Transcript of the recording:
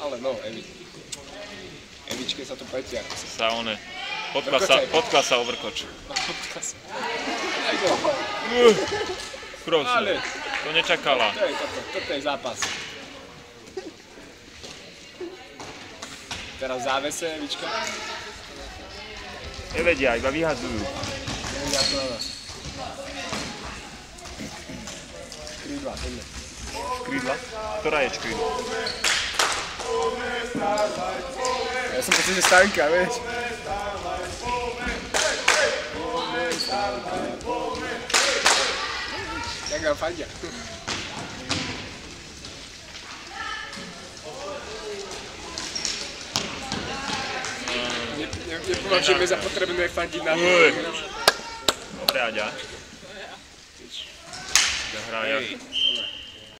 ale no, Evičke sa to pletia. Potkla sa Overkoč. Prosím, to nečakala. Toto je zápas. Teraz v závese, Evička. Nevedia, iba vyhadzujú. Nevedia to na nás. Krídla, poďme. Krídla? Ktorá je krídla? Ja som pocit, že Stanka, vieš. Jak nám fandia. Nepovažujeme za potrebné fandiť na to. Dobre, Aďa. Zahrája